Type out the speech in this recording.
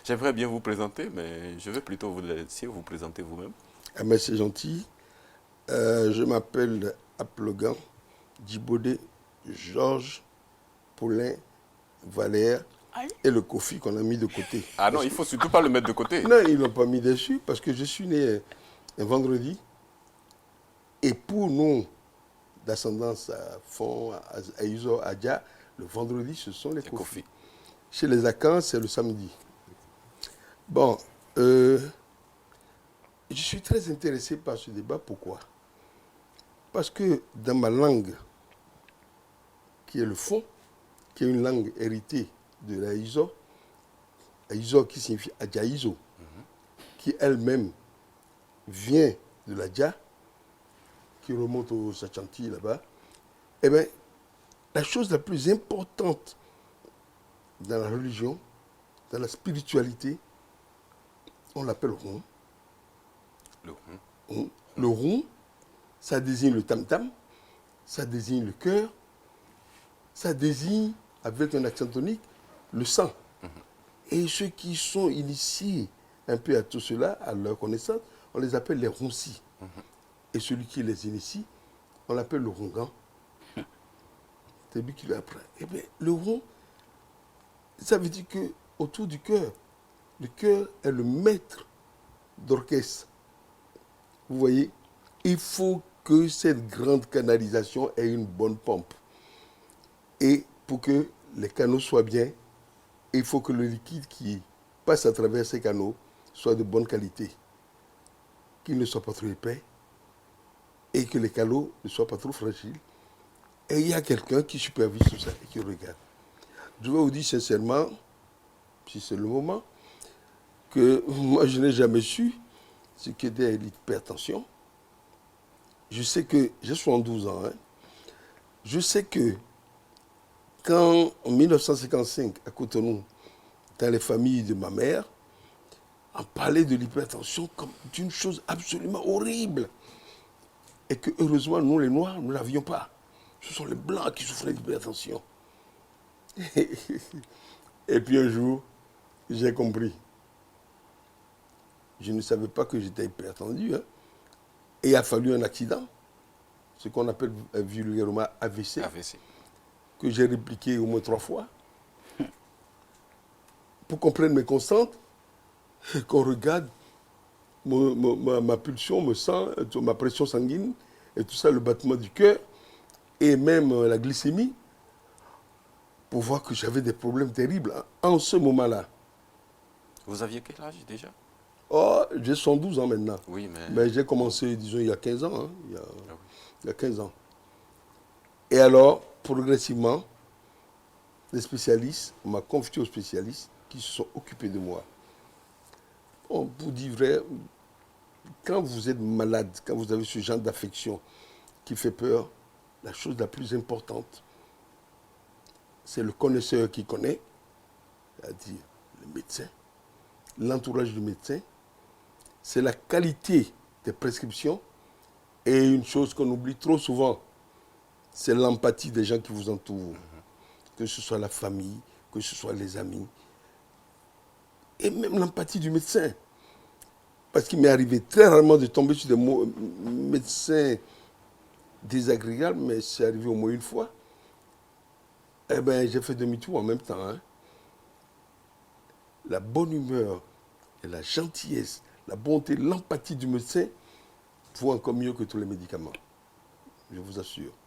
J'aimerais bien vous présenter, mais je vais plutôt vous laisser vous présenter vous-même. Ah ben c'est gentil. Je m'appelle Aplogan Djibodé Georges Paulin Valère et le Kofi qu'on a mis de côté. Ah non, Parce il que, faut surtout pas le mettre de côté. non, ils ne l'ont pas mis dessus parce que je suis né un vendredi et pour nous, d'ascendance à Fon, à Iso, à Dja, le vendredi, ce sont les C'est Kofi. Kofi. Chez les Akans, c'est le samedi. Bon, euh, je suis très intéressé par ce débat. Pourquoi? Parce que dans ma langue, qui est le fond, qui est une langue héritée de la Izo qui signifie Adjaïzo, qui elle-même vient de l'Adja, qui remonte au Sachanti là-bas, eh bien, la chose la plus importante dans la religion, dans la spiritualité, on l'appelle rond. Le Le rond, ça désigne le tam-tam, ça désigne le cœur, ça désigne, avec un accent tonique, le sang. Et ceux qui sont initiés un peu à tout cela, à leur connaissance, on les appelle les roncis. Et celui qui les initie, on l'appelle le rongan. C'est lui qui l'apprend. Eh bien, le rond, ça veut dire que autour du cœur, le cœur est le maître d'orchestre. Vous voyez, il faut que cette grande canalisation ait une bonne pompe. Et pour que les canaux soient bien, il faut que le liquide qui passe à travers ces canaux soit de bonne qualité, qu'il ne soit pas trop épais et que les canaux ne soient pas trop fragiles. Et il y a quelqu'un qui supervise tout ça et qui regarde. Je vais vous dire sincèrement, si c'est le moment, que moi je n'ai jamais su ce qu'était l'hypertension. Je sais que j'ai 72 ans. Je sais que quand en 1955 à Cotonou, dans les familles de ma mère, on parlait de l'hypertension comme d'une chose absolument horrible. Et que heureusement, nous les Noirs, nous ne l'avions pas. Ce sont les Blancs qui souffraient d'hypertension. Et puis un jour, j'ai compris. Je ne savais pas que j'étais hypertendu. Et il a fallu un accident, ce qu'on appelle vulgairement AVC, AVC. que j'ai répliqué au moins 3 fois, pour qu'on prenne mes constantes, qu'on regarde ma pulsion, mon sang, ma pression sanguine, et tout ça, le battement du cœur, et même la glycémie, pour voir que j'avais des problèmes terribles en ce moment-là. Vous aviez quel âge déjà? Oh, j'ai 112 ans maintenant. Oui, mais... Mais j'ai commencé, disons, il y a 15 ans. Ah oui. Il y a 15 ans. Et alors, progressivement, les spécialistes, on m'a confié aux spécialistes qui se sont occupés de moi. Bon, pour dire vrai, quand vous êtes malade, quand vous avez ce genre d'affection qui fait peur, la chose la plus importante, c'est le connaisseur qui connaît, c'est-à-dire le médecin, l'entourage du médecin, c'est la qualité des prescriptions et une chose qu'on oublie trop souvent, c'est l'empathie des gens qui vous entourent, que ce soit la famille, que ce soit les amis, et même l'empathie du médecin. Parce qu'il m'est arrivé très rarement de tomber sur des médecins désagréables, mais c'est arrivé au moins une fois. Eh bien, j'ai fait demi-tour en même temps. La bonne humeur et la gentillesse, la bonté, l'empathie du médecin vaut encore mieux que tous les médicaments. Je vous assure.